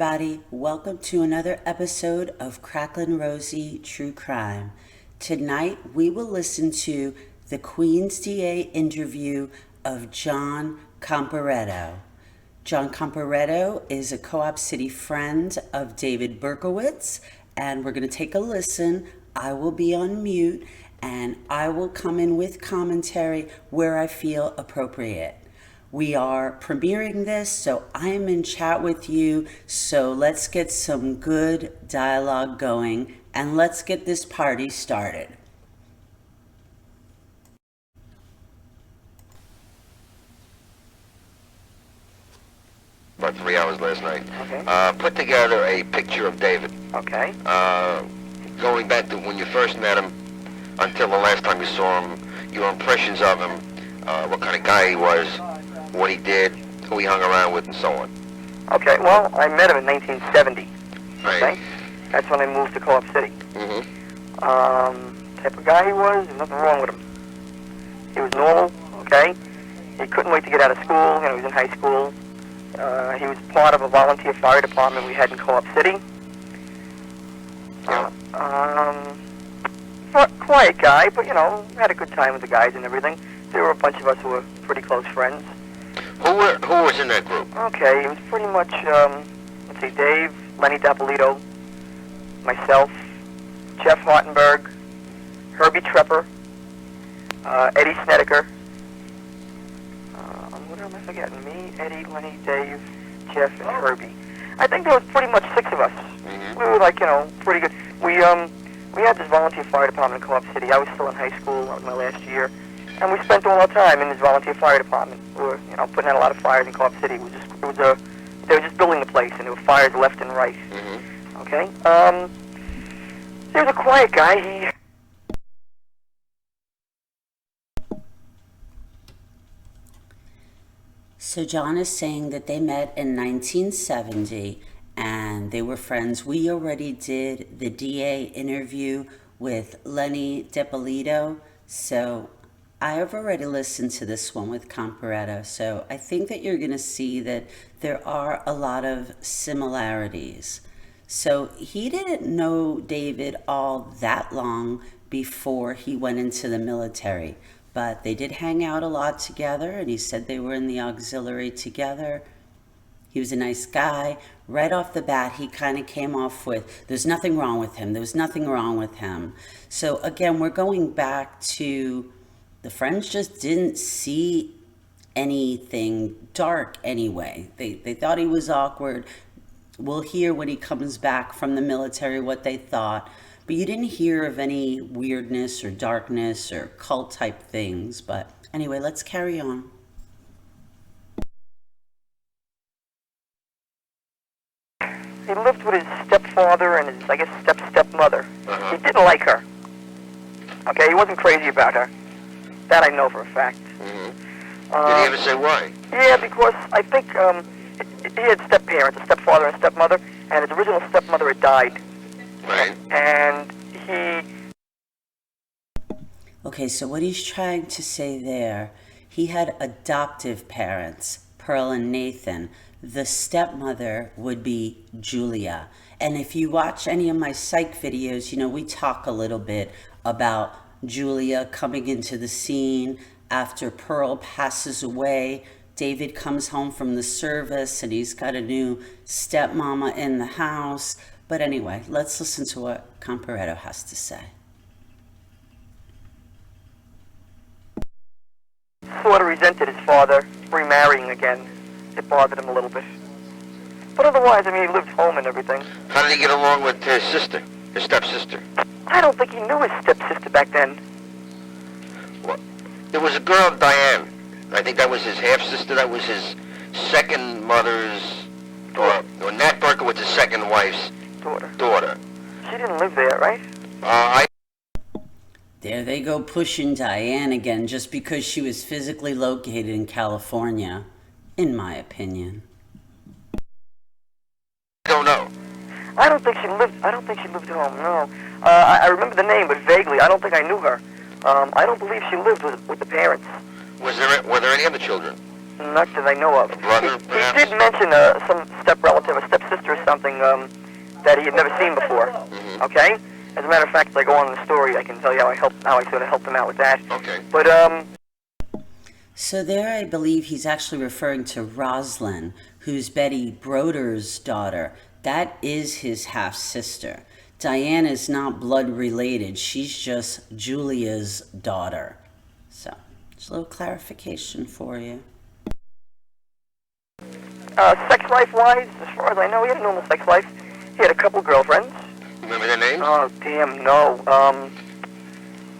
everybody. Welcome to another episode of Cracklin' Rosie True Crime. Tonight, we will listen to the Queens DA interview of John Comparetto. John Comparetto is a Co-op City friend of David Berkowitz, and we're going to take a listen. I will be on mute, and I will come in with commentary where I feel appropriate. We are premiering this, so I am in chat with you. So let's get some good dialogue going and let's get this party started. About 3 hours last night. Okay. Put together a picture of David. Okay. Going back to when you first met him until the last time you saw him, your impressions of him, what kind of guy he was, what he did, who he hung around with, and so on. Okay, well, I met him in 1970. Right. Okay? That's when I moved to Co-op City. Mm-hmm. Type of guy he was, there's nothing wrong with him. He was normal, okay? He couldn't wait to get out of school, he was in high school. He was part of a volunteer fire department we had in Co-op City. Yeah. Quiet guy, but, had a good time with the guys and everything. There were a bunch of us who were pretty close friends. Who was in that group? Okay, it was pretty much, let's see, Dave, Lenny Dapolito, myself, Jeff Hartenberg, Herbie Trepper, Eddie Snedeker. What am I forgetting? Me, Eddie, Lenny, Dave, Jeff, and Herbie. I think there was pretty much 6 of us. Mm-hmm. We were pretty good. We had this volunteer fire department in Co-op City. I was still in high school, that was my last year. And we spent all our time in this volunteer fire department. We were, putting out a lot of fires in Co-op City. They were just building the place, and there were fires left and right. Mm-hmm. Okay? He was a quiet guy. So John is saying that they met in 1970 and they were friends. We already did the DA interview with Lenny Dapolito, so I have already listened to this one with Comparetto, so I think that you're going to see that there are a lot of similarities. So he didn't know David all that long before he went into the military, but they did hang out a lot together, and he said they were in the auxiliary together. He was a nice guy. Right off the bat, he kind of came off with, there's nothing wrong with him. There was nothing wrong with him. So again, we're going back to the friends just didn't see anything dark anyway. They thought he was awkward. We'll hear when he comes back from the military what they thought. But you didn't hear of any weirdness or darkness or cult type things. But anyway, let's carry on. He lived with his stepfather and his, stepmother. Uh-huh. He didn't like her. Okay, he wasn't crazy about her. That I know for a fact. Mm-hmm. Did he ever say why? Yeah, because I think he had step-parents, a stepfather and stepmother, and his original stepmother had died. Right. And he... Okay, so what he's trying to say there, he had adoptive parents, Pearl and Nathan. The stepmother would be Julia. And if you watch any of my psych videos, we talk a little bit about Julia coming into the scene after Pearl passes away. David comes home from the service and he's got a new stepmama in the house. But anyway, let's listen to what Comparetto has to say. Sort of resented his father remarrying again. It bothered him a little bit. But otherwise, he lived home and everything. How did he get along with his sister, his stepsister? I don't think he knew his stepsister back then. Well, there was a girl, Diane. I think that was his half-sister. That was his second mother's, or Nat Berkowitz's second wife's daughter. She didn't live there, right? There they go pushing Diane again just because she was physically located in California, in my opinion. I don't know. I don't think she lived home, no. I remember the name, but vaguely. I don't think I knew her. I don't believe she lived with the parents. Were there any other children? Not that I know of. A brother, He perhaps? did mention some step-relative, a step-sister or something that he had never seen before. Mm-hmm. Okay? As a matter of fact, as I go on in the story, I can tell you how I sort of helped him out with that. Okay. But, So there I believe he's actually referring to Roslyn, who's Betty Broder's daughter. That is his half-sister. Diane is not blood related. She's just Julia's daughter. So, just a little clarification for you. sex life-wise, as far as I know, he had a normal sex life. He had a couple girlfriends. Remember their names? Oh, damn, no.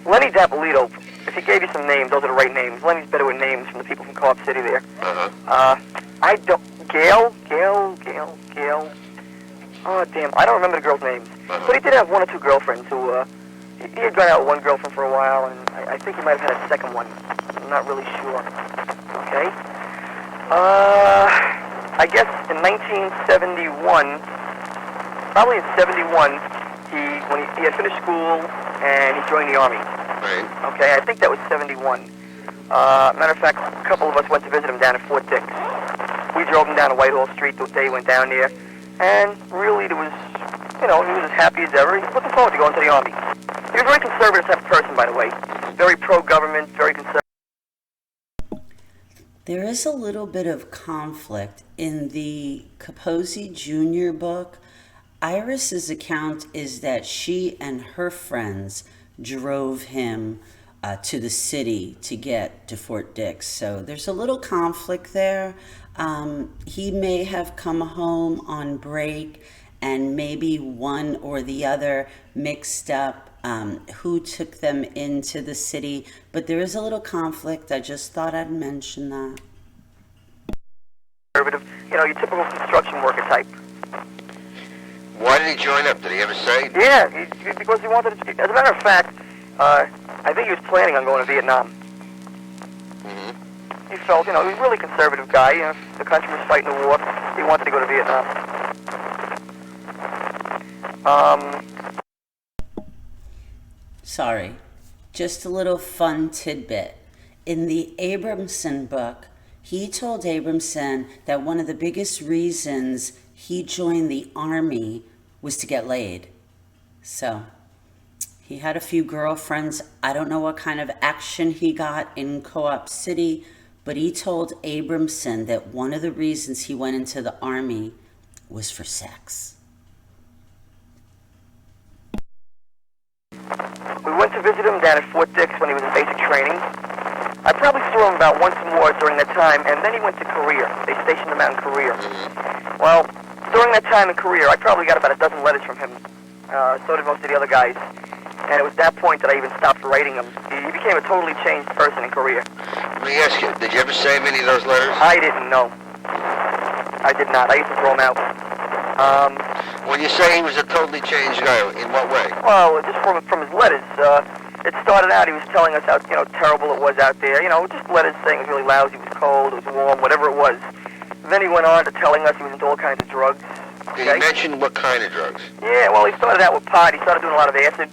Lenny Dapolito, if he gave you some names, those are the right names. Lenny's better with names from the people from Co-op City there. Uh-huh. I don't... Gail. Oh, damn, I don't remember the girls' names. Uh-huh. But he did have one or two girlfriends who, he had gone out with one girlfriend for a while, and I think he might have had a second one. I'm not really sure. Okay? I guess in 1971, probably in 71, when he had finished school and he joined the Army. Right. Okay, I think that was 71. Matter of fact, a couple of us went to visit him down at Fort Dix. We drove him down to Whitehall Street the day he went down there, and really there was, he was as happy as ever. He was looking forward to going to the Army. He was a very conservative type of person, by the way. Very pro-government, very conservative. There is a little bit of conflict in the Kaposi Jr. book. Iris's account is that she and her friends drove him to the city to get to Fort Dix. So there's a little conflict there. He may have come home on break and maybe one or the other mixed up who took them into the city. But there is a little conflict. I just thought I'd mention that. Conservative, your typical construction worker type. Why did he join up? Did he ever say? Yeah, because he wanted to. As a matter of fact, I think he was planning on going to Vietnam. Mm-hmm. He felt, he was a really conservative guy. If the country was fighting a war, he wanted to go to Vietnam. Sorry, just a little fun tidbit. In the Abramson book, he told Abramson that one of the biggest reasons he joined the Army was to get laid. So, he had a few girlfriends. I don't know what kind of action he got in Co-op City, but he told Abramson that one of the reasons he went into the Army was for sex. We went to visit him down at Fort Dix when he was in basic training. I probably saw him about once more during that time, and then he went to Korea. They stationed him out in Korea. Well, during that time in Korea, I probably got about a dozen letters from him. So did most of the other guys. And it was that point that I even stopped writing him. He became a totally changed person in Korea. Let me ask you, did you ever save any of those letters? I didn't know. I did not. I used to throw him out. When you say he was a totally changed guy, in what way? Well, just from his letters. It started out, he was telling us how, terrible it was out there. Just letters saying it was really lousy, it was cold, it was warm, whatever it was. Then he went on to telling us he was into all kinds of drugs. Did he mention what kind of drugs? Yeah, well, he started out with pot. He started doing a lot of acid.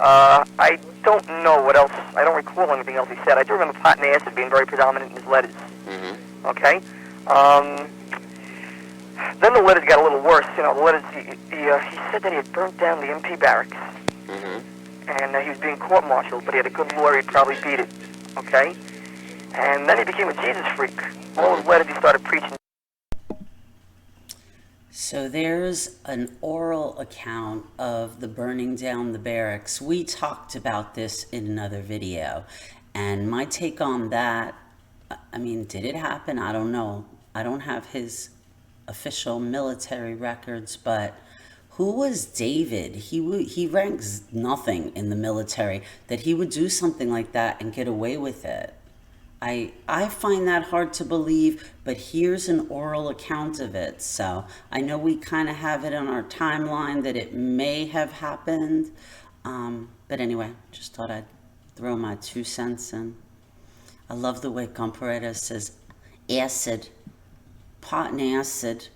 I don't know what else. I don't recall anything else he said. I do remember pot and acid being very predominant in his letters. Mm-hmm. Okay? Then the letters got a little worse. The letters, he said that he had burnt down the MP barracks. Mm-hmm. And he was being court-martialed, but he had a good lawyer, he'd probably beat it. Okay? And then he became a Jesus freak. All his letters he started preaching. So there's an oral account of the burning down the barracks. We talked about this in another video. And my take on that, did it happen? I don't know. I don't have his official military records, but who was David? He ranks nothing in the military, that he would do something like that and get away with it. I find that hard to believe, but here's an oral account of it. So I know we kind of have it on our timeline that it may have happened. But anyway, just thought I'd throw my 2 cents in. I love the way Comparetto says acid, pot and acid.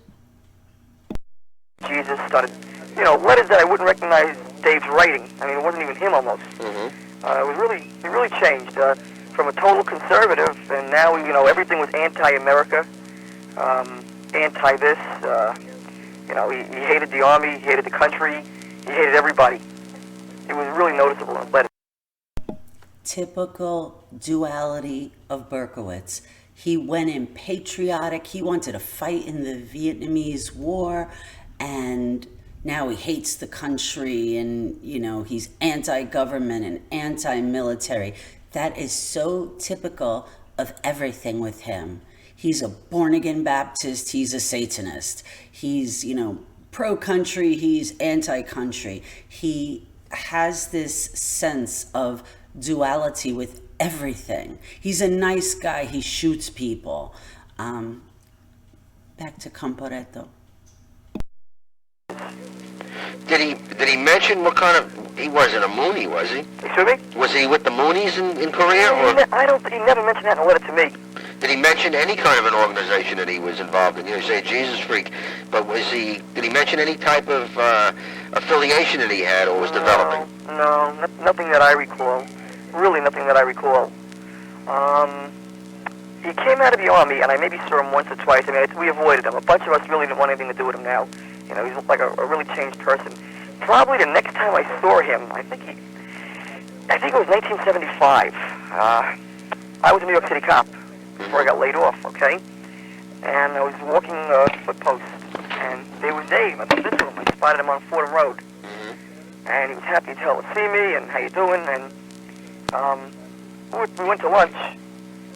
Jesus started, letters that I wouldn't recognize Dave's writing. It wasn't even him almost. Mm-hmm. He really changed. from a total conservative, and now, everything was anti-America, anti-this. He hated the Army, he hated the country, he hated everybody. It was really noticeable in his letters. Typical duality of Berkowitz. He went in patriotic. He wanted to fight in the Vietnamese War, and now he hates the country, and he's anti-government and anti-military. That is so typical of everything with him. He's a born-again Baptist. He's a Satanist. He's, pro-country. He's anti-country. He has this sense of duality with everything. He's a nice guy. He shoots people. Back to Comparetto. Did he mention what kind of... He wasn't a Moonie, was he? Excuse me? Was he with the Moonies in Korea? Or He never mentioned that in a letter to me. did he mention any kind of an organization that he was involved in? You say Jesus Freak, but did he mention any type of affiliation that he had or was developing? No, nothing that I recall. Really nothing that I recall. He came out of the Army, and I maybe saw him once or twice. We avoided him. A bunch of us really didn't want anything to do with him now. He's like a really changed person. Probably the next time I saw him, I think it was 1975. I was a New York City cop before I got laid off, okay? And I was walking foot post, and there was Dave. I bumped into him. I spotted him on Fordham Road. And he was happy as hell to see me, and how you doing? And we went to lunch.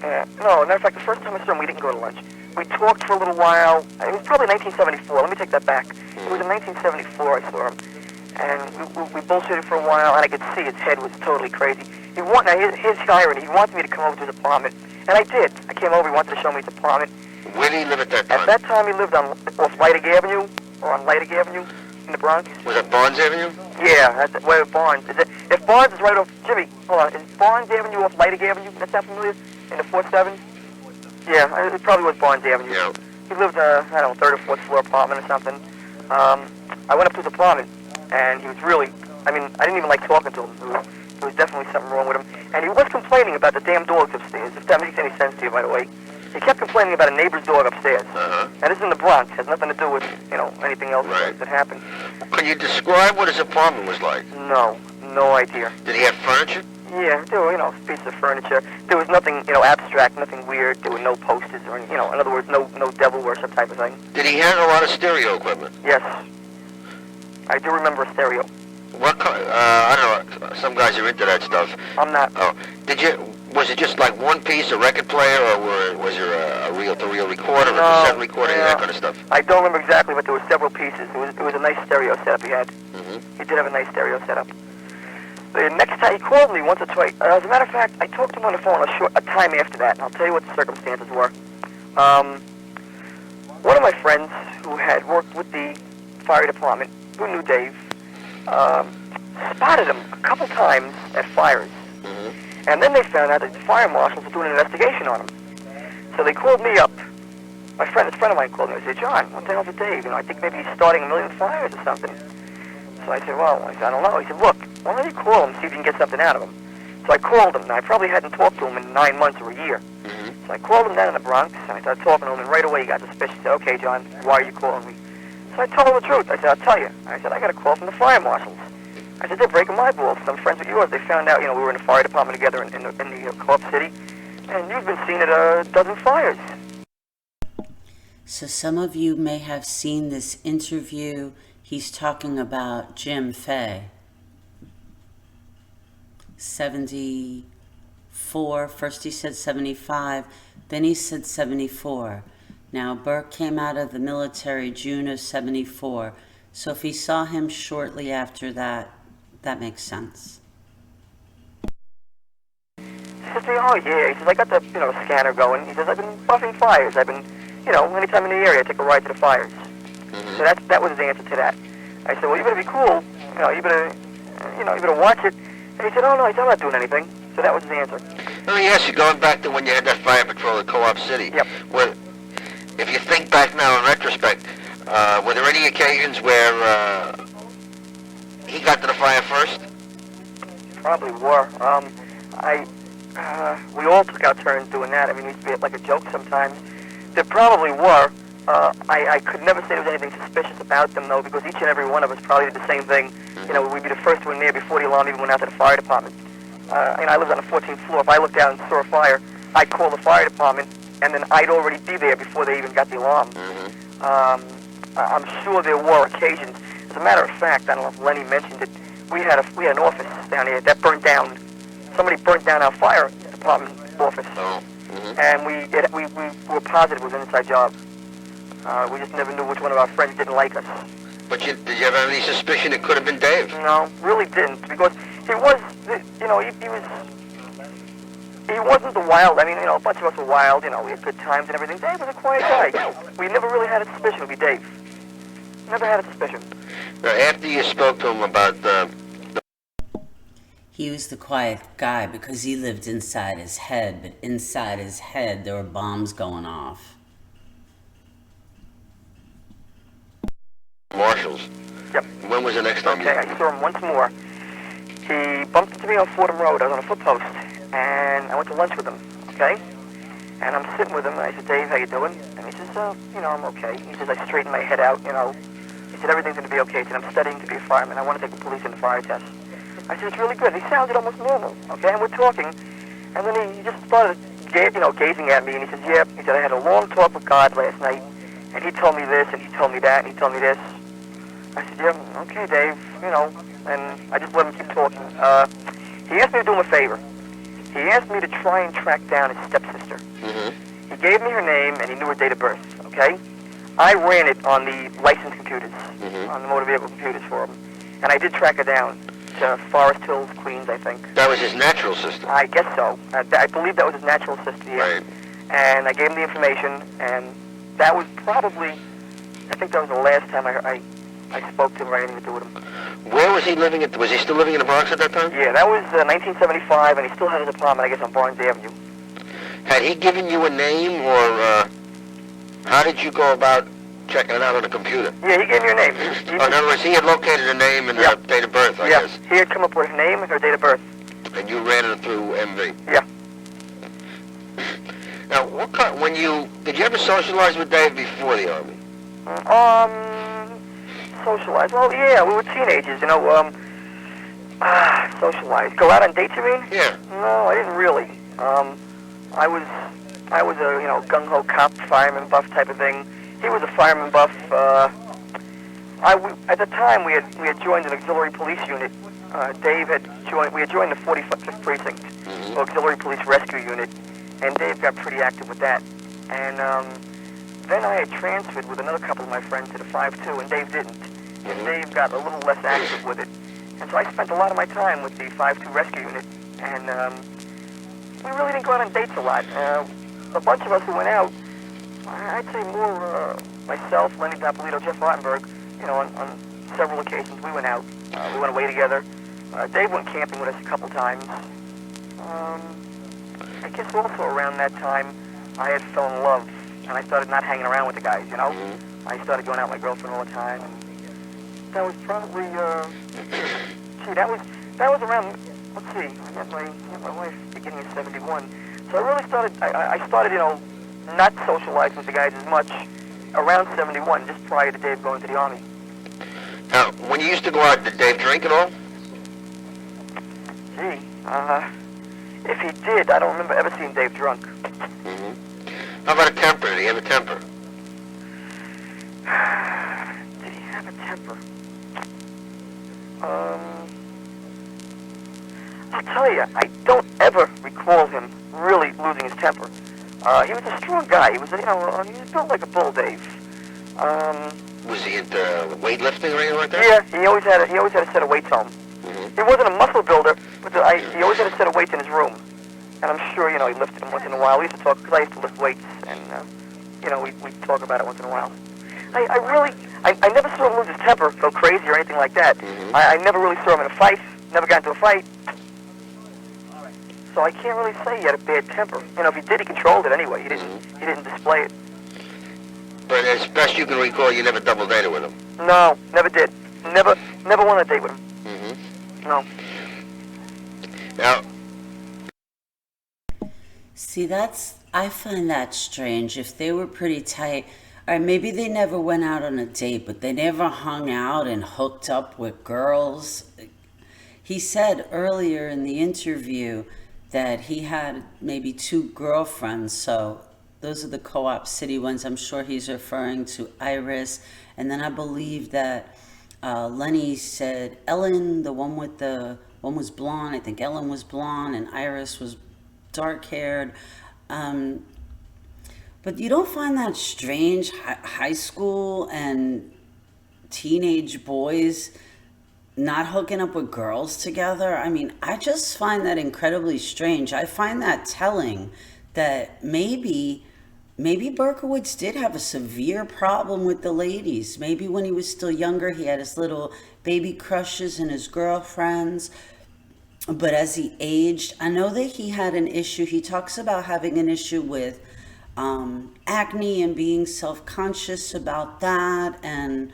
No, matter of fact, the first time I saw him, we didn't go to lunch. We talked for a little while. It was probably 1974. Let me take that back. It was in 1974 I saw him. And we bullshitted for a while, and I could see his head was totally crazy. Now, his irony, he wanted me to come over to his apartment. And I did. I came over, he wanted to show me his apartment. Where did he live at that time? At that time, he lived off Leidig Avenue, or on Leidig Avenue, in the Bronx. Was that Barnes Avenue? Yeah, that's where Barnes. If Barnes is right off... Jimmy, hold on. Is Barnes Avenue off Leidig Avenue? That's that familiar? In the 4-7? Yeah, it probably was Barnes Avenue. Yeah. He lived, third or fourth floor apartment or something. I went up to his apartment, and he was really... I didn't even like talking to him. There was definitely something wrong with him. And he was complaining about the damn dogs upstairs, if that makes any sense to you, by the way. He kept complaining about a neighbor's dog upstairs. And this is in the Bronx. Has nothing to do with, anything else that happened. Can you describe what his apartment was like? No idea. Did he have furniture? Yeah, there were, pieces of furniture. There was nothing, abstract, nothing weird. There were no posters or, in other words, no devil worship type of thing. Did he have a lot of stereo equipment? Yes. I do remember a stereo. What kind? I don't know. Some guys are into that stuff. I'm not. Oh, was it just like one piece, a record player, or was there a reel-to-reel recorder, or a cassette recorder, that kind of stuff? I don't remember exactly, but there were several pieces. It was a nice stereo setup he had. He did have a nice stereo setup. The next time he called me once or twice. As a matter of fact, I talked to him on the phone a time after that, and I'll tell you what the circumstances were. One of my friends who had worked with the fire department, who knew Dave, spotted him a couple times at fires. And then they found out that the fire marshals were doing an investigation on him. So they called me up. This friend of mine called me. I said, John, what the hell's with Dave? I think maybe he's starting a million fires or something. So I said, well, I don't know. He said, look, why don't you call him, see if you can get something out of him? So I called him, and I probably hadn't talked to him in 9 months or a year. So I called him down in the Bronx, and I started talking to him, and right away he got suspicious. He said, okay, John, why are you calling me? So I told him the truth. I said, I'll tell you. I said, I got a call from the fire marshals. I said, they're breaking my balls. Some friends of yours, they found out, we were in the fire department together in the Co-op City, and you've been seen at a dozen fires. So some of you may have seen this interview. He's talking about Jim Fay. 74. First he said 75, then he said 74. Now Berk came out of the military June of 74. So if he saw him shortly after that, that makes sense. He says to me, oh yeah, he says, I got the, scanner going. He says, I've been buffing fires. I've been, anytime in the area, I take a ride to the fires. So that was his answer to that. I said, well, you better be cool. You better watch it. And he said, oh no, he said, I'm not doing anything. So that was his answer. Let me ask you, going back to when you had that fire patrol at Co-op City. Yep. If you think back now in retrospect, were there any occasions where he got to the fire first? Probably were. I We all took our turns doing that. I mean, it used to be like a joke sometimes. There probably were. I could never say there was anything suspicious about them, though, because each and every one of us probably did the same thing. You know, we'd be the first one there before the alarm even went out to the fire department. And I lived on the 14th floor. If I looked down and saw a fire, I'd call the fire department, and then I'd already be there before they even got the alarm. I'm sure there were occasions. As a matter of fact, I don't know if Lenny mentioned it, we had an office down here that burnt down. Somebody burnt down our fire department office. And we were positive it was an inside job. We just never knew which one of our friends didn't like us. But did you ever have any suspicion it could have been Dave? No, really didn't, because he was, you know, he wasn't the wild. I mean, you know, a bunch of us were wild. You know, we had good times and everything. Dave was a quiet guy. We never really had a suspicion it would be Dave. Never had a suspicion. Now, after you spoke to him about He was the quiet guy because he lived inside his head, but inside his head there were bombs going off. Marshals. Yep. When was the next time Okay, I saw him once more. He bumped into me on Fordham Road. I was on a footpost, and I went to lunch with him, okay? And I'm sitting with him, and I said, Dave, how you doing? And he says, you know, I'm okay. He says, I straightened my head out, you know. He said, everything's going to be okay. He said, I'm studying to be a fireman. I want to take the police in the fire test. I said, it's really good. He sounded almost normal, okay? And we're talking, and then he just started, gazing at me, and he says, yeah. He said, I had a long talk with God last night, and he told me this, and he told me that, and he told me this. I said, yeah, okay, Dave, you know, and I just let him keep talking. He asked me to do him a favor. He asked me to try and track down his stepsister. He gave me her name, and he knew her date of birth, okay? I ran it on the licensed computers, on the motor vehicle computers for him, and I did track her down to Forest Hills, Queens, I think. That was his natural sister. I guess so. I believe that was his natural sister, yeah. Right. And I gave him the information, and that was probably, I think that was the last time I spoke to him or anything to do with him. Where was he living at? Was he still living in the Bronx at that time? Yeah, that was 1975, and he still had his apartment, I guess, on Barnes Avenue. Had he given you a name, or how did you go about checking it out on the computer? Yeah, he gave me her name. In other words, he had located her name and her date of birth, I guess. He had come up with her name and her date of birth. And you ran it through MV? Yeah. Now, did you ever socialize with Dave before the Army? Socialize? Well, yeah, we were teenagers, you know, socialize. Go out on dates, you mean? Yeah. No, I didn't really. I was a, you know, gung-ho cop, fireman buff type of thing. He was a fireman buff. At the time, we had joined an auxiliary police unit. Dave had joined. We had joined the 45th Precinct Auxiliary Police Rescue Unit, and Dave got pretty active with that. And then I had transferred with another couple of my friends to the 5-2, and Dave didn't. And Dave got a little less active with it. And so I spent a lot of my time with the 5-2 Rescue Unit, and we really didn't go out on dates a lot. A bunch of us who went out, I'd say more myself, Lenny Dippolito, Jeff Rottenberg, you know, on several occasions we went out. We went away together. Dave went camping with us a couple times. I guess also around that time, I had fell in love, and I started not hanging around with the guys, you know? I started going out with my girlfriend all the time, and that was probably, that was around, let's see, I met my wife beginning of 71. So I really started, I started, you know, not socializing with the guys as much around 71, just prior to Dave going to the Army. Now, when you used to go out, did Dave drink at all? Gee, if he did, I don't remember ever seeing Dave drunk. How about a temper? Did he have a temper? Did he have a temper? I'll tell you, I don't ever recall him really losing his temper. He was a strong guy. He was, you know, he was built like a bull, Dave. Was he into weightlifting or anything like that? Yeah, he always had a set of weights home. He wasn't a muscle builder, but he always had a set of weights in his room. And I'm sure, you know, he lifted them once in a while. We used to talk, because I used to lift weights, and, you know, we'd talk about it once in a while. I never saw him lose his temper, go crazy or anything like that. I never really saw him in a fight, never got into a fight. So I can't really say he had a bad temper. You know, if he did, he controlled it anyway. He didn't display it. But as best you can recall, you never double dated with him? No, never did. Never went on a date with him. No. Now, See, I find that strange. If they were pretty tight, all right, maybe they never went out on a date, but they never hung out and hooked up with girls. He said earlier in the interview that he had maybe two girlfriends, so those are the Co-op City ones. I'm sure he's referring to Iris. And then I believe that Lenny said Ellen, the one was blonde. I think Ellen was blonde and Iris was dark-haired. But you don't find that strange, high school and teenage boys not hooking up with girls together? I mean, I just find that incredibly strange. I find that telling that maybe Berkowitz did have a severe problem with the ladies. Maybe when he was still younger, he had his little baby crushes and his girlfriends. But as he aged, I know that he had an issue. He talks about having an issue with acne and being self-conscious about that, and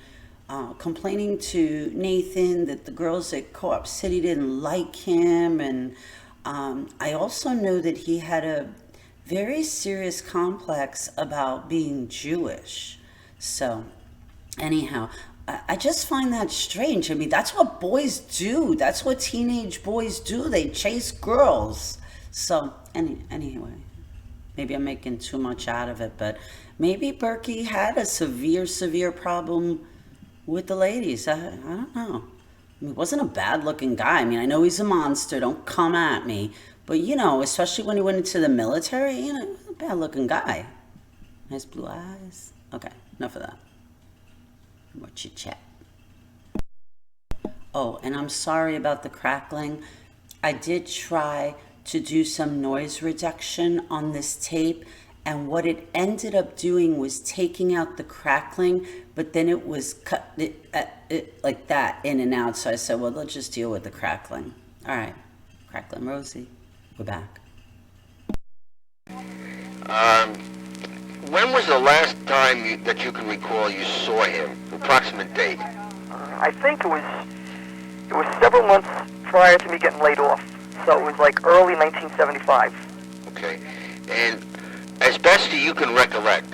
complaining to Nathan that the girls at Co-op City didn't like him. And I also know that he had a very serious complex about being Jewish. So anyhow, I just find that strange. I mean, that's what boys do. That's what teenage boys do. They chase girls. So anyway, maybe I'm making too much out of it, but maybe Berkey had a severe problem with the ladies. I don't know. I mean, he wasn't a bad-looking guy. I mean, I know he's a monster. Don't come at me. But, especially when he went into the military, he was a bad-looking guy. Nice blue eyes. Okay, enough of that. More chit-chat. Oh, and I'm sorry about the crackling. I did try to do some noise reduction on this tape, and what it ended up doing was taking out the crackling, but then it was cut it like that, in and out. So I said, well, let's just deal with the crackling. All right, Crackling Rosie, we're back. When was the last time that you can recall you saw him? Approximate date? I think it was several months prior to me getting laid off. So it was like early 1975. Okay. And as best as you can recollect,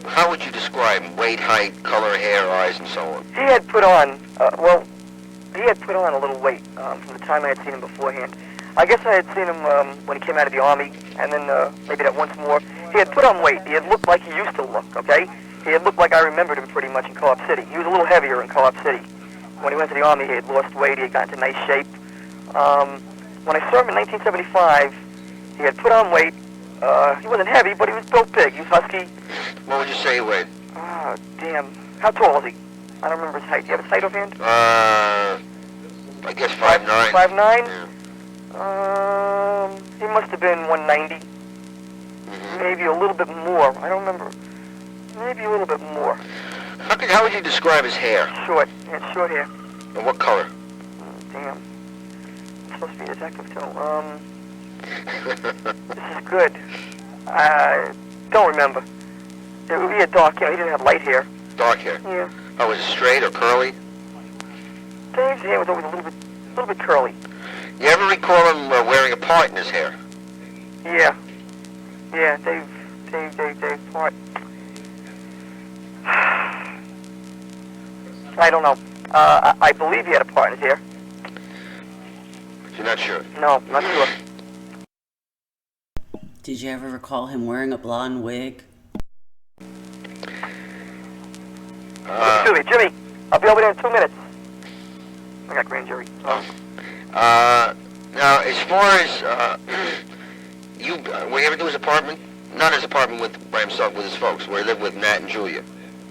how would you describe him? Weight, height, color, hair, eyes, and so on? He had put on, a little weight from the time I had seen him beforehand. I guess I had seen him when he came out of the Army, and then maybe that once more. He had put on weight. He had looked like he used to look, okay? He had looked like I remembered him pretty much in Co-op City. He was a little heavier in Co-op City. When he went to the Army, he had lost weight. He had gotten into nice shape. When I saw him in 1975, he had put on weight. He wasn't heavy, but he was built big. He was husky. What would you say he weighed? Oh, damn. How tall was he? I don't remember his height. Do you have his height offhand? I guess 5'9". 5'9"? Yeah. He must have been 190. Mm-hmm. Maybe a little bit more. I don't remember. Maybe a little bit more. How would you describe his hair? Short. He had short hair. And what color? Damn. I'm supposed to be a detective, too. This is good. I don't remember. He had dark hair. He didn't have light hair. Dark hair? Yeah. Oh, was it straight or curly? Dave's hair was always a little bit curly. You ever recall him wearing a part in his hair? Yeah. Yeah, Dave part. I don't know. I believe he had a part in his hair. But you're not sure? No, not sure. Did you ever recall him wearing a blonde wig? Excuse me, Jimmy. I'll be over there in 2 minutes. I got grand jury. Now, as far as were you ever to his apartment? Not his apartment by himself, with his folks, where he lived with Nat and Julia.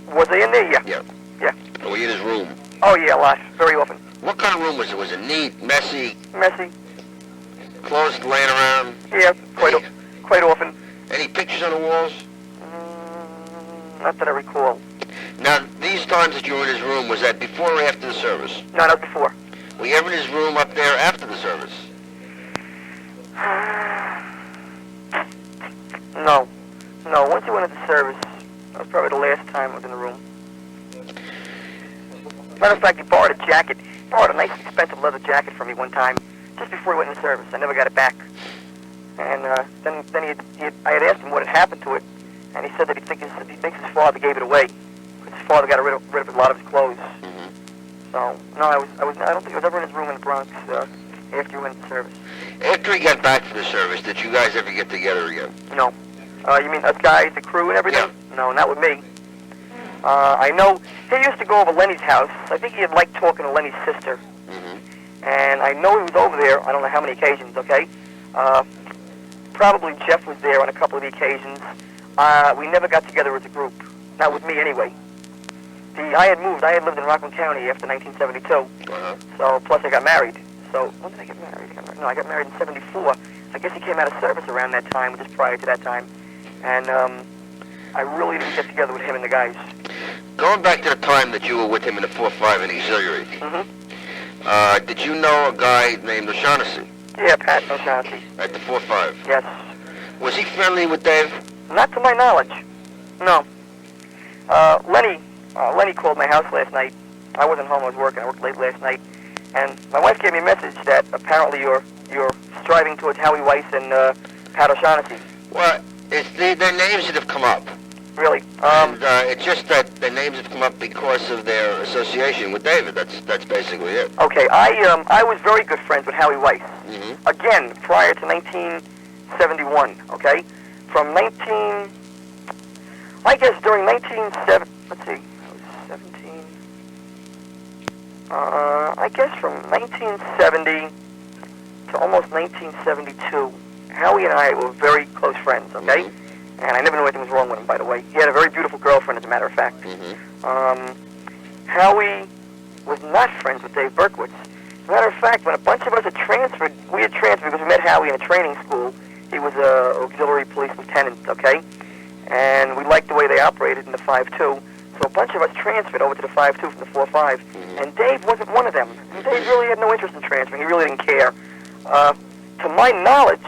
Was he in there? Yeah. Yeah. Yeah. Or were you in his room? Oh, yeah, a lot. Very often. What kind of room was it? Was it neat, messy, Messy? clothes laying around? Yeah, quite often. Any pictures on the walls? Not that I recall. Now, these times that you were in his room, was that before or after the service? No, not before. Were you ever in his room up there after the service? No. Once he went into service, that was probably the last time I was in the room. Matter of fact, he borrowed a jacket. He borrowed a nice, expensive leather jacket from me one time, just before he went into service. I never got it back. And I had asked him what had happened to it, and he said that he thinks his father gave it away. His father got rid of a lot of his clothes. Mm-hmm. So no, I don't think I was ever in his room in the Bronx after he went to service. After he got back to the service, did you guys ever get together again? No. You mean us guys, the crew and everything? Yeah. No, not with me. I know he used to go over Lenny's house. I think he had liked talking to Lenny's sister. Mm-hmm. And I know he was over there, I don't know how many occasions, okay? Probably Jeff was there on a couple of the occasions. We never got together as a group. Not with me, anyway. I had moved. I had lived in Rockland County after 1972. Uh-huh. So, plus I got married. So, when did I get married? I got married in 74. I guess he came out of service around that time, just prior to that time. And I really didn't get together with him and the guys. Going back to the time that you were with him in the 4-5 in Auxiliary, Mm-hmm. did you know a guy named O'Shaughnessy Yeah, Pat O'Shaughnessy. at the 4-5? Yes. Was he friendly with Dave? Not to my knowledge. No. Lenny called my house last night. I wasn't home. I was working. I worked late last night. And my wife gave me a message that apparently you're striving towards Howie Weiss and Pat O'Shaughnessy. Well, it's their names that have come up. Really? And it's just that their names have come up because of their association with David. That's basically it. Okay. I was very good friends with Howie Weiss. Mm-hmm. Again, prior to 1971. Okay. From during 1970. Let's see. I was 17. I guess from 1970 to almost 1972, Howie and I were very close friends, okay? Mm-hmm. And I never knew anything was wrong with him, by the way. He had a very beautiful girlfriend, as a matter of fact. Mm-hmm. Howie was not friends with Dave Berkowitz. As a matter of fact, when a bunch of us had transferred, we had transferred because we met Howie in a training school. He was an auxiliary police lieutenant, okay? And we liked the way they operated in the 5-2. So a bunch of us transferred over to the 5-2 from the 4-5. Mm-hmm. And Dave wasn't one of them. And Dave really had no interest in transferring. He really didn't care. To my knowledge,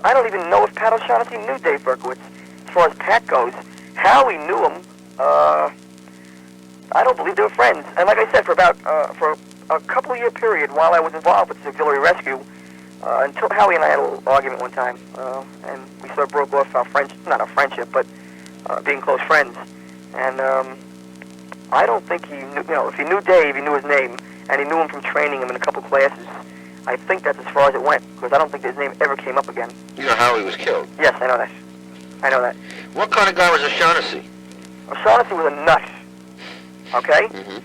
I don't even know if Pat O'Shaughnessy knew Dave Berkowitz. As far as Pat goes, Howie knew him. I don't believe they were friends. And like I said, for a couple of year period while I was involved with the auxiliary rescue, until Howie and I had a little argument one time, and we sort of broke off our friendship, not our friendship, but being close friends. And I don't think he knew, if he knew Dave, he knew his name, and he knew him from training him in a couple classes. I think that's as far as it went, because I don't think his name ever came up again. You know how he was killed? Yes, I know that. I know that. What kind of guy was O'Shaughnessy? O'Shaughnessy was a nut. Okay? Mm-hmm.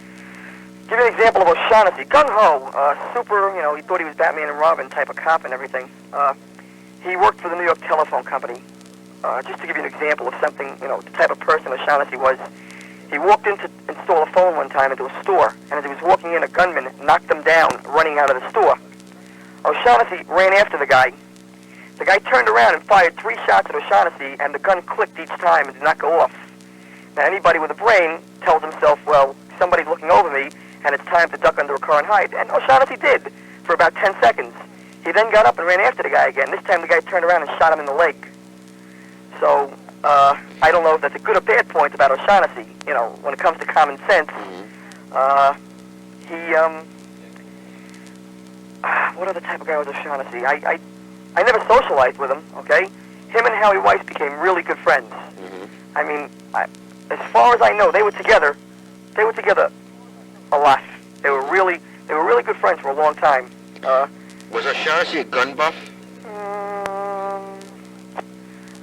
Give you an example of O'Shaughnessy. Gung-ho, super, he thought he was Batman and Robin type of cop and everything. He worked for the New York Telephone Company. Just to give you an example of something, the type of person O'Shaughnessy was. He walked in to install a phone one time into a store, and as he was walking in, a gunman knocked him down, running out of the store. O'Shaughnessy ran after the guy. The guy turned around and fired 3 shots at O'Shaughnessy, and the gun clicked each time and did not go off. Now, anybody with a brain tells himself, well, somebody's looking over me, and it's time to duck under a car and hide. And O'Shaughnessy did, for about 10 seconds. He then got up and ran after the guy again. This time the guy turned around and shot him in the leg. So, I don't know if that's a good or bad point about O'Shaughnessy. When it comes to common sense, what other type of guy was O'Shaughnessy? I never socialized with him, okay? Him and Howie Weiss became really good friends. Mm-hmm. I mean, as far as I know, they were together a lot. They were really good friends for a long time. Was O'Shaughnessy a gun buff?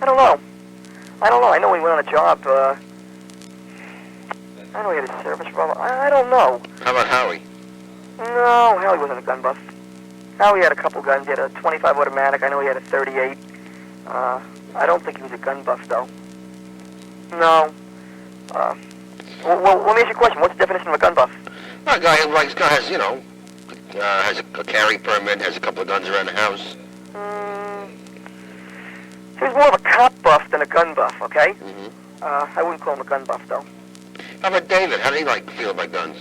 I don't know. I know he went on a job. I know he had a service revolver. I don't know. How about Howie? No, Howie wasn't a gun buff. Howie had a couple guns. He had a 25 automatic. I know he had a 38. I don't think he was a gun buff, though. No. Well, let me ask you a question. What's the definition of a gun buff? A guy who has a carry permit, has a couple of guns around the house. He was more of a cop buff than a gun buff, okay? Mm-hmm. I wouldn't call him a gun buff, though. How about David? How did he feel about guns?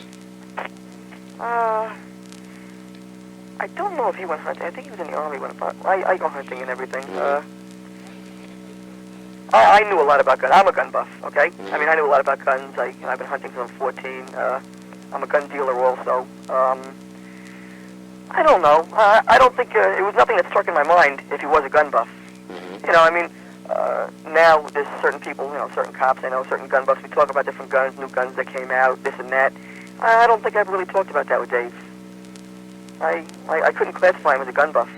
I don't know if he went hunting. I think he was in the Army when I go hunting and everything. Mm-hmm. I knew a lot about guns. I'm a gun buff, okay? Mm-hmm. I mean, I knew a lot about guns. I've been hunting since I'm 14. I'm a gun dealer also. I don't know. I don't think it was nothing that struck in my mind if he was a gun buff. You know, I mean, now there's certain people, you know, certain cops, I know, certain gun buffs. We talk about different guns, new guns that came out, this and that. I don't think I've really talked about that with Dave. I couldn't classify him as a gun buff.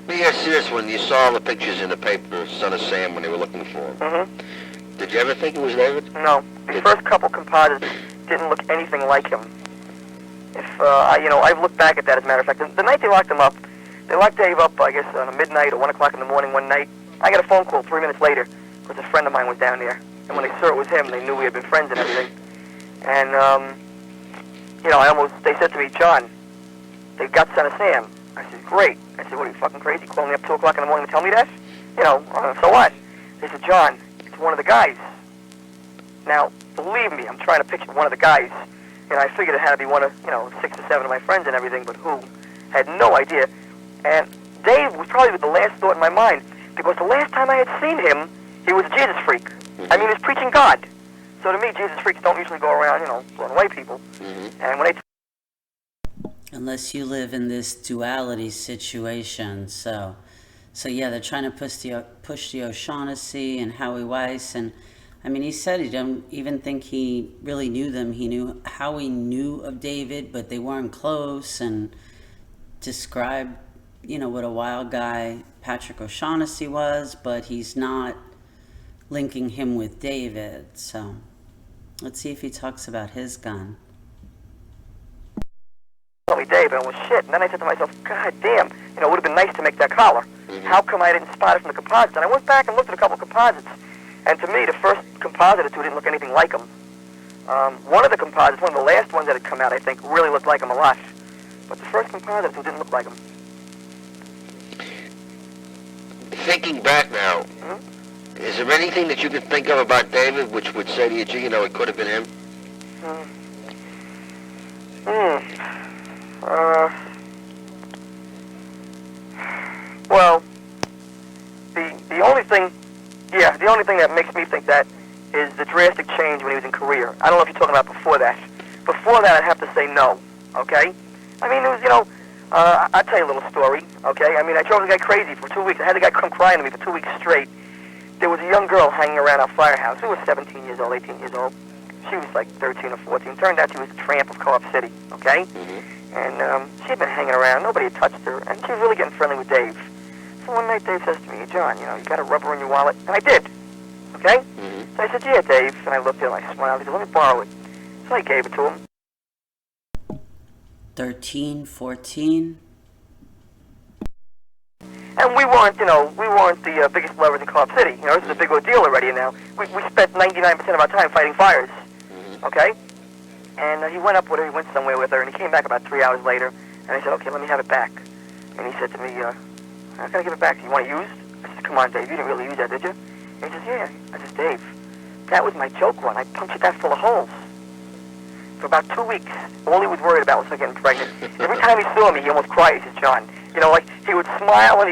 Let me ask you this: when you saw the pictures in the paper, Son of Sam, when they were looking for him, did you ever think it was David? No. The first couple composites didn't look anything like him. If you know, I've looked back at that, as a matter of fact. The night they locked him up, they locked Dave up, I guess, on midnight or 1 o'clock in the morning one night. I got a phone call 3 minutes later, because a friend of mine was down there. And when they saw it was him, they knew we had been friends and everything. And, you know, they said to me, John, they got Son of Sam. I said, great. I said, what, are you fucking crazy? Calling me up 2 o'clock in the morning to tell me that? You know, so what? They said, John, it's one of the guys. Now, believe me, I'm trying to picture one of the guys. And I figured it had to be one of, you know, 6 or 7 of my friends and everything, but who? Had no idea. And Dave was probably the last thought in my mind, because the last time I had seen him, he was a Jesus freak. I mean, he was preaching God. So to me, Jesus freaks don't usually go around, you know, blowing away people. And when they... Unless you live in this duality situation, so yeah, they're trying to push the O'Shaughnessy and Howie Weiss, and I mean, he said he didn't even think he really knew them. He knew Howie knew of David, but they weren't close, and described, you know, what a wild guy Patrick O'Shaughnessy was, but he's not linking him with David. So let's see if he talks about his gun. Told me Dave, and I was shit. And then I said to myself, God damn, you know, it would have been nice to make that collar. How come I didn't spot it from the composites? And I went back and looked at a couple of composites. And to me, the first composite or two didn't look anything like him. One of the composites, one of the last ones that had come out, I think, really looked like him a lot. But the first composite or two didn't look like him. Thinking back now, is there anything that you can think of about David which would say to you, gee, you know, it could have been him? Well, the only thing that makes me think that is the drastic change when he was in Korea. I don't know if you're talking about before that. Before that, I'd have to say no, okay? I mean, it was, you know, I'll tell you a little story, okay? I mean, I drove the guy crazy for 2 weeks. I had the guy come crying to me for 2 weeks straight. There was a young girl hanging around our firehouse who was 17 years old, 18 years old. She was like 13 or 14. Turned out she was a tramp of Co-op City, okay? And she'd been hanging around. Nobody had touched her, and she was really getting friendly with Dave. So one night Dave says to me, John, you know, you got a rubber in your wallet? And I did, okay? So I said, yeah, Dave. And I looked at him, I smiled. He said, let me borrow it. So I gave it to him. 13, 14. And we weren't, you know, the biggest lovers in Co-op City. You know, this is a big ordeal already now. We spent 99% of our time fighting fires, okay? And he went up with her, he went somewhere with her, and he came back about 3 hours later. And I said, okay, let me have it back. And he said to me, how can I give it back? You want it used? I said, come on, Dave, you didn't really use that, did you? And he says, yeah. I said, Dave, that was my joke one. I punctured that full of holes. For about 2 weeks, all he was worried about was her getting pregnant. Every time he saw me, he almost cried. He says, John, you know, like, he would smile and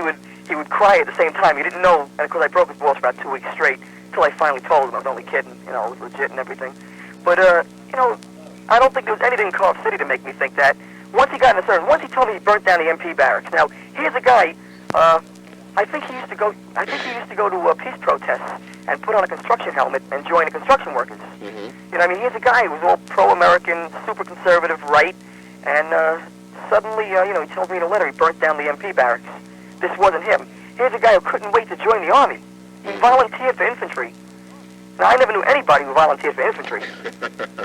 he would cry at the same time. He didn't know, and of course I broke his balls for about 2 weeks straight, until I finally told him I was only kidding, you know, it was legit and everything. But, you know, I don't think there was anything in Co-op City to make me think that. Once he got in a certain, once he told me he burnt down the MP barracks. Now, here's a guy, I think he used to go to peace protests and put on a construction helmet and join the construction workers. You know, I mean, here's a guy who was all pro-American, super conservative, right, and suddenly, you know, he tells me in a letter he burnt down the MP barracks. This wasn't him. Here's a guy who couldn't wait to join the army. He volunteered for infantry. Now, I never knew anybody who volunteered for infantry.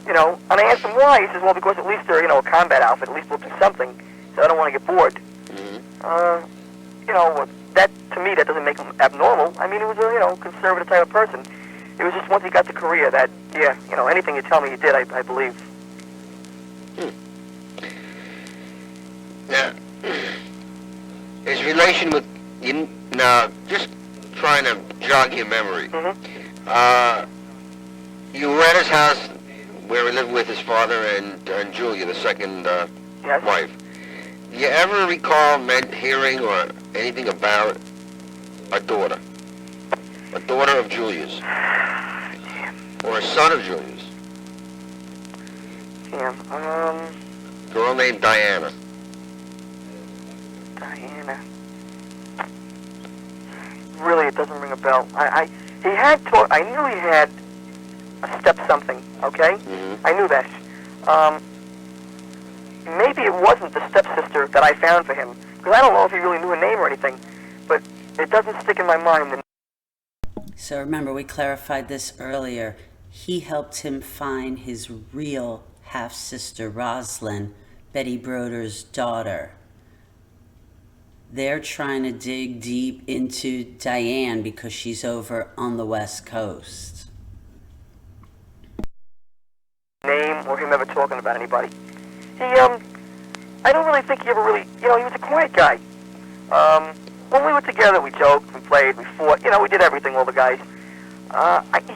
You know, and I asked him why. He says, well, because at least they're, you know, a combat outfit. At least we'll do something. So I don't want to get bored. You know, that, to me, that doesn't make him abnormal. I mean, he was a, you know, conservative type of person. It was just once he got to Korea that, yeah, you know, anything you tell me he did, I believe. Now, his relation with, you, now, just trying to jog your memory. You were at his house where he lived with his father and Julia, the second Yes. wife. Do you ever recall hearing or anything about a daughter? A daughter of Julia's? Or a son of Julia's? Damn. Girl named Diana. Diana. Really, it doesn't ring a bell. He had taught. I knew he had a step something. Okay, I knew that. Maybe it wasn't the stepsister that I found for him, because I don't know if he really knew her name or anything. But it doesn't stick in my mind. So remember, we clarified this earlier. He helped him find his real half-sister, Rosalind, Betty Broder's daughter. They're trying to dig deep into Diane because she's over on the West Coast. Name or him ever talking about anybody. I don't really think he ever really, he was a quiet guy. When we were together, we joked, we played, we fought, we did everything, all the guys.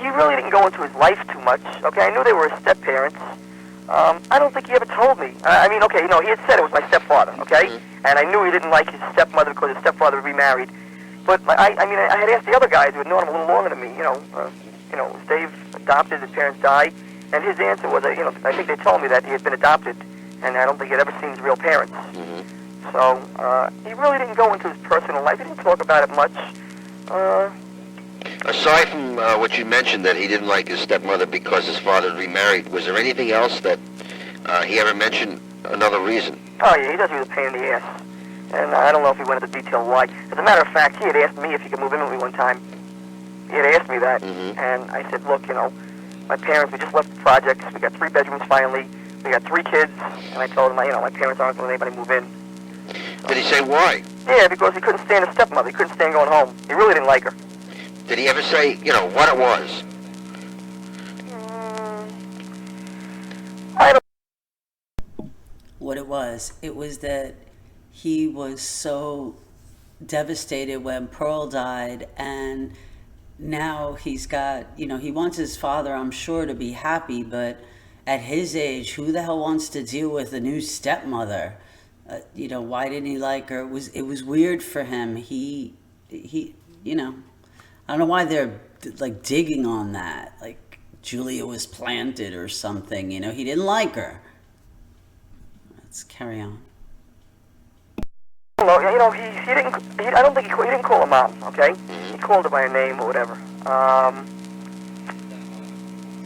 He really didn't go into his life too much, okay? I knew they were his step-parents. I don't think he ever told me. He had said it was my stepfather, okay? And I knew he didn't like his stepmother because his stepfather remarried. But, I had asked the other guys who had known him a little longer than me, was Dave adopted, his parents died? And his answer was, I think they told me that he had been adopted, and I don't think he had ever seen his real parents. So, he really didn't go into his personal life. He didn't talk about it much. Aside from what you mentioned, that he didn't like his stepmother because his father remarried, was there anything else that he ever mentioned, another reason? Oh, yeah, he does use a pain in the ass. And I don't know if he went into detail why. As a matter of fact, he had asked me if he could move in with me one time. He had asked me that, and I said, look, my parents, we just left the projects. We got 3 bedrooms finally. We got 3 kids. And I told him, my parents aren't going to let anybody move in. Did he say why? Yeah, because he couldn't stand his stepmother. He couldn't stand going home. He really didn't like her. Did he ever say, what it was? I don't. What it was that he was so devastated when Pearl died, and now he's got, he wants his father, I'm sure, to be happy, but at his age, who the hell wants to deal with a new stepmother? Why didn't he like her? It was weird for him. He I don't know why they're like digging on that. Like Julia was planted or something. He didn't like her. Let's carry on. No, he didn't. I don't think he didn't call her mom. Okay, he called her by her name or whatever. I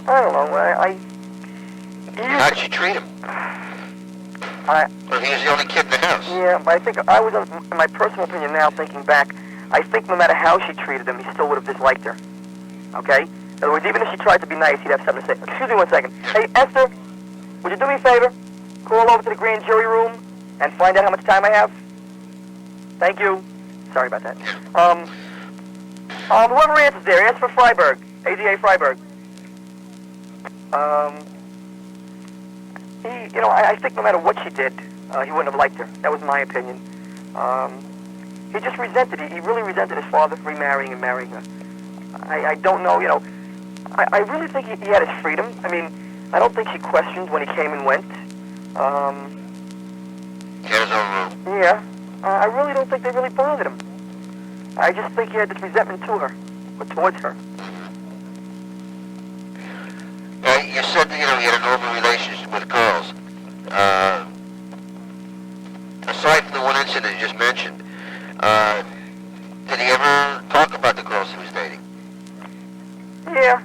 don't know. How'd she treat him? Well, he was the only kid in the house. Yeah, but I think I was, in my personal opinion now, thinking back, I think no matter how she treated him, he still would have disliked her. Okay? In other words, even if she tried to be nice, he'd have something to say. Excuse me one second. Hey, Esther, would you do me a favor? Call over to the grand jury room and find out how much time I have? Thank you. Sorry about that. Whoever answers there, ask for Freiberg. ADA Freiberg. I think no matter what she did, he wouldn't have liked her. That was my opinion. He just resented it. He really resented his father remarrying and marrying her. I don't know, I really think he had his freedom. I don't think she questioned when he came and went. He had his own room. Yeah. I really don't think they really bothered him. I just think he had this resentment to her, or towards her. You said that, he had an open relationship with girls. Aside from the one incident you just mentioned, did he ever talk about the girls he was dating? Yeah.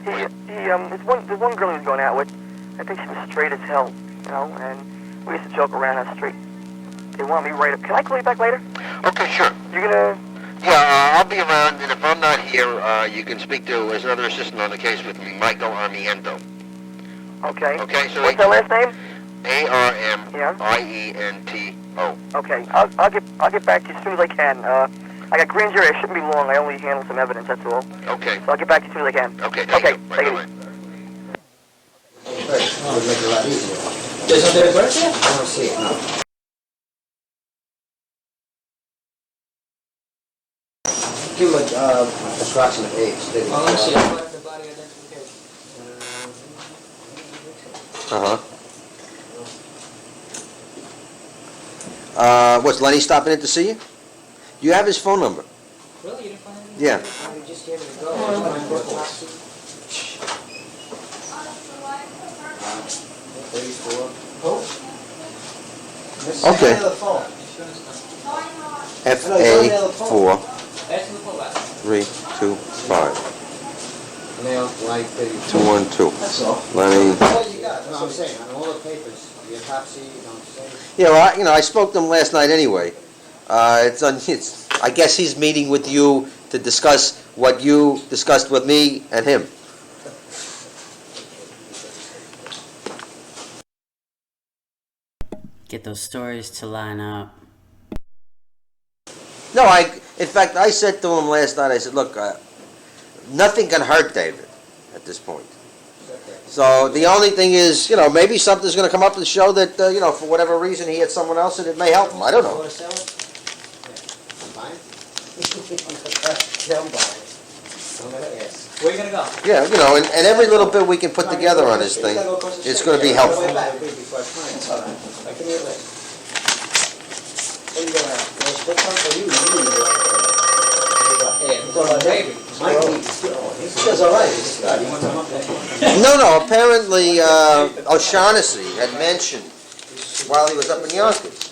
There's one girl he was going out with. I think she was straight as hell, and we used to joke around on the street. They want me right up. Can I call you back later? Okay, sure. You're gonna... Yeah, I'll be around, and if I'm not here, you can speak to, there's another assistant on the case with me, Michael Armiento. Okay. Okay, so... What's that last name? A-R-M-I-E-N-T-O. Okay, I'll get back to you as soon as I can. I got grand jury. It shouldn't be long. I only handle some evidence, that's all. Okay. So I'll get back to you as soon as I can. Okay, thank you. Take it Bye-bye. easy. Would make it a lot easier. ¿There's something de Berk? I don't see it, no. Give him a approximate age. Let me see. The body identification. What's Lenny stopping in to see you? Do you have his phone number? Really? You didn't find anything? Yeah. We just gave it a go. 34. Okay. On the other phone. FA4 Ask him to call back. 325 Mail, like, 212. that's all. Lenny. What you got? No, I'm saying, on all the papers, your top seat, you know what I'm saying? Yeah, well, I spoke to him last night anyway. I guess he's meeting with you to discuss what you discussed with me and him. Get those stories to line up. No, in fact, I said to him last night, I said, look, nothing can hurt David at this point. So the only thing is, maybe something's going to come up to the show that, for whatever reason he had someone else and it may help him. I don't You know. wanna sell it? Yeah. Fine. Yeah, I'm buying it. I'm gonna ask. Where you gonna go? Yeah, and every little bit we can put together on this thing, it's going to be helpful. It's all right. I can hear it. What are you gonna have? You wanna split some for you? Maybe. Mike, he does all right. You want some up there? No, apparently O'Shaughnessy had mentioned while he was up in Yonkers,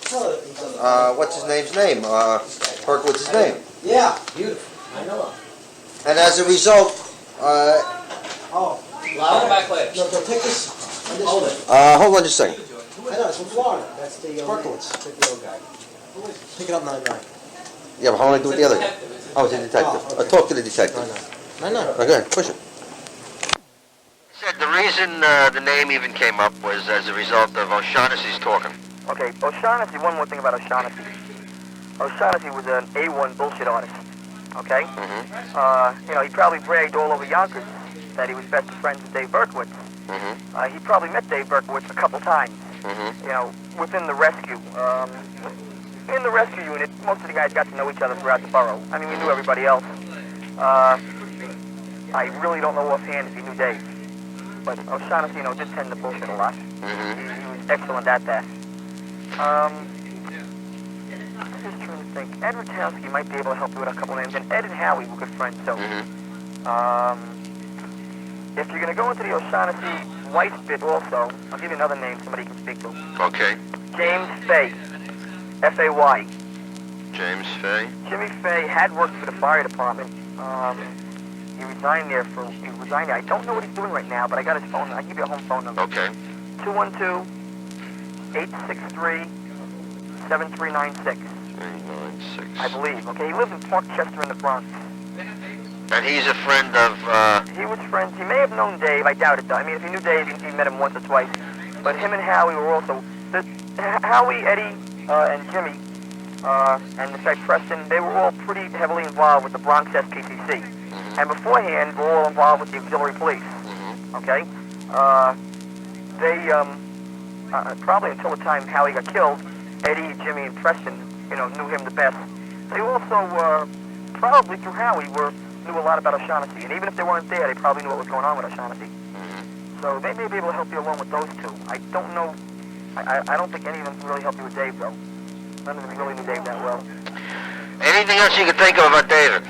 what's his name's name? Berkowitz's name. Yeah, beautiful. I know him. And as a result, Oh. I'll come back later. No, take this. Hold it. hold on just a second. I know, it's from Florida. That's the Berkowitz. That's the old guy. Pick it up 9-9. Yeah, but how am I going to do with the other guy? Oh, it's a detective. I'll talk to the detective. 9-9. Okay, push it. Said the reason the name even came up was as a result of O'Shaughnessy's talking. Okay, O'Shaughnessy, one more thing about O'Shaughnessy. O'Shaughnessy was an A1 bullshit artist, okay? He probably bragged all over Yonkers that he was best of friends with Dave Berkowitz. He probably met Dave Berkowitz a couple times, within the rescue. In the rescue unit, most of the guys got to know each other throughout the borough. I mean, we knew everybody else. I really don't know offhand if he knew Dave. But O'Shaughnessy, did tend to bullshit a lot. He was excellent at that. I'm just trying to think. Ed Rutowski might be able to help you with a couple names. And Ed and Howie were good friends, so. If you're going to go into the O'Shaughnessy Weiss bit also, I'll give you another name somebody can speak to. Okay. James Fay. F-A-Y. James Fay. Jimmy Fay had worked for the fire department. He resigned there. I don't know what he's doing right now, but I got his phone. I'll give you a home phone number. Okay. 212-863-7396. 396. I believe. Okay, he lives in Park Chester in the Bronx. And he's a friend of, He was friends. He may have known Dave. I doubt it, though. I mean, if he knew Dave, he met him once or twice. But him and Howie were also... Howie, Eddie, and Jimmy, and in fact Preston, they were all pretty heavily involved with the Bronx SPCC. And beforehand, were all involved with the auxiliary police. Okay? They, probably until the time Howie got killed, Eddie, Jimmy, and Preston, knew him the best. They also, probably through Howie, knew a lot about O'Shaughnessy. And even if they weren't there, they probably knew what was going on with O'Shaughnessy. So they may be able to help you along with those two. I don't know. I don't think any of them can really help you with Dave, though. None of them really knew Dave that well. anything else you can think of about David?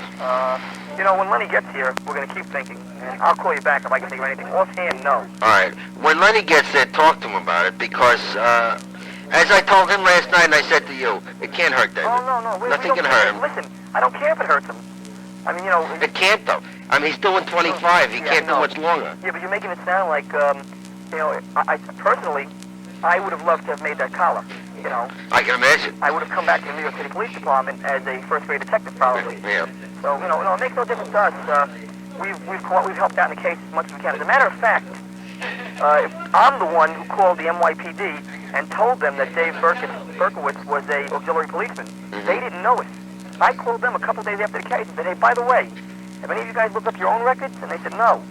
When Lenny gets here, we're going to keep thinking. And I'll call you back if I can think of anything. Offhand, no. All right. When Lenny gets there, talk to him about it because, as I told him last night and I said to you, it can't hurt David. Oh, no. Nothing can hurt him. Listen, I don't care if it hurts him. I mean, It can't, though. I mean, he's doing 25. He can't do much longer. Yeah, but you're making it sound like, I personally, I would have loved to have made that collar. I can imagine. I would have come back to the New York City Police Department as a first-grade detective, probably. Yeah. So, it makes no difference to us. We've helped out in the case as much as we can. As a matter of fact, I'm the one who called the NYPD and told them that Dave Berkowitz was a auxiliary policeman. They didn't know it. I called them a couple days after the case and said, hey, by the way, have any of you guys looked up your own records? And they said, no.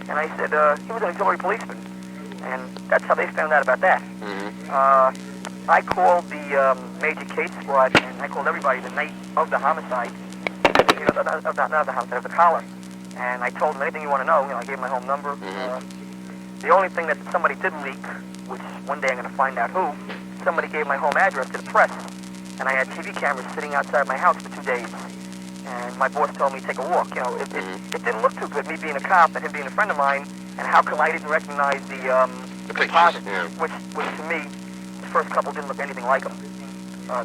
And I said, he was an auxiliary policeman. And that's how they found out about that. I called the major case squad, and I called everybody the night of the homicide, not the homicide, of the collar. And I told them anything you want to know. I gave them my home number. The only thing that somebody did leak, which one day I'm going to find out who, somebody gave my home address to the press. And I had TV cameras sitting outside my house for 2 days. And my boss told me to take a walk. It didn't look too good, me being a cop and him being a friend of mine. And how come I didn't recognize the composite, yeah. which to me first couple didn't look anything like him.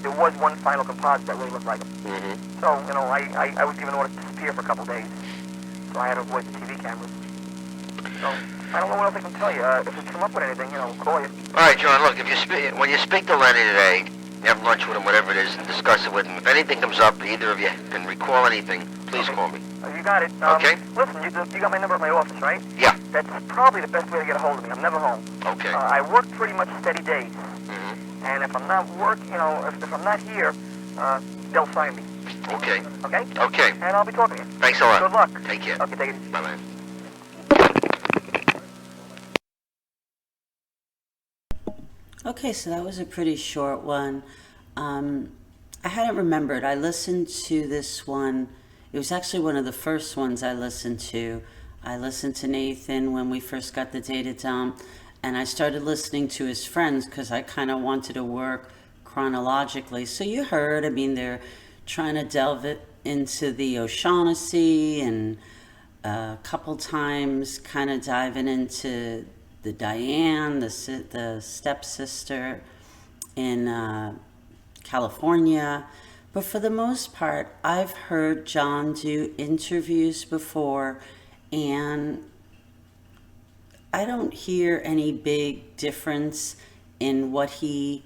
There was one final composite that really looked like him. Mm-hmm. So, I was given order to disappear for a couple days. So I had to avoid the TV cameras. So, I don't know what else I can tell you. If you come up with anything, I'll call you. All right, John, look, when you speak to Lenny today, have lunch with him, whatever it is, and discuss it with him. If anything comes up, either of you can recall anything, please call me. You got it. Okay. Listen, you got my number at my office, right? Yeah. That's probably the best way to get a hold of me. I'm never home. Okay. I work pretty much steady days. Mm-hmm. And if I'm not if I'm not here, they'll find me. Okay. Okay? Okay. And I'll be talking to you. Thanks a lot. Good luck. Take care. Okay, take it easy. Bye-bye. Okay, so that was a pretty short one. I hadn't remembered. I listened to this one. It was actually one of the first ones I listened to. I listened to Nathan when we first got the data dump, and I started listening to his friends because I kind of wanted to work chronologically. So you heard, they're trying to delve it into the O'Shaughnessy, and a couple times kind of diving into the Diane, the stepsister in California. But for the most part, I've heard John do interviews before, and I don't hear any big difference in what he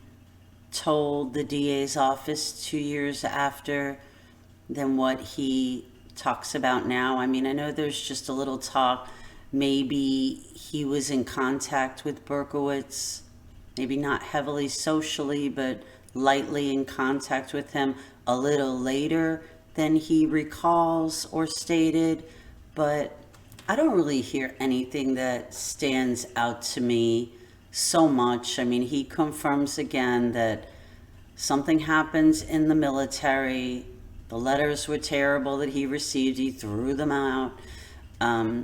told the DA's office 2 years after than what he talks about now. I know there's just a little talk. Maybe he was in contact with Berkowitz, maybe not heavily socially, but lightly in contact with him a little later than he recalls or stated. But I don't really hear anything that stands out to me so much. He confirms again that something happens in the military. The letters were terrible that he received. He threw them out.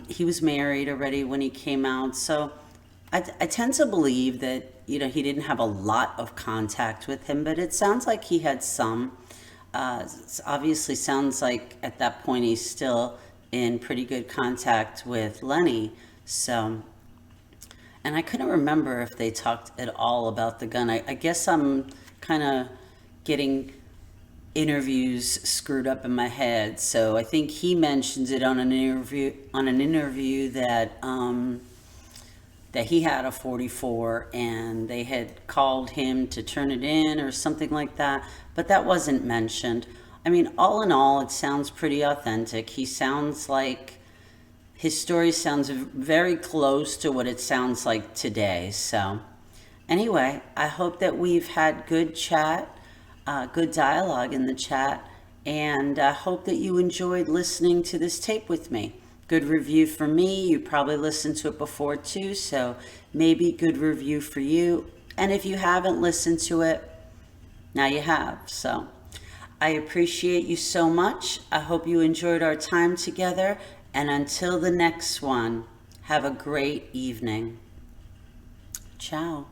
He was married already when he came out. So I tend to believe that, he didn't have a lot of contact with him, but it sounds like he had some. It obviously sounds like at that point he's still in pretty good contact with Lenny. So, and I couldn't remember if they talked at all about the gun. I guess I'm kind of getting interviews screwed up in my head. So I think he mentions it on an interview that that he had a 44 and they had called him to turn it in or something like that, but that wasn't mentioned. All in all, it sounds pretty authentic. He sounds like his story sounds very close to what it sounds like today. So anyway, I hope that we've had good chat, good dialogue in the chat, and I hope that you enjoyed listening to this tape with me. Good review for me. You probably listened to it before too, so maybe good review for you. And if you haven't listened to it, now you have. So I appreciate you so much. I hope you enjoyed our time together. And until the next one, have a great evening. Ciao.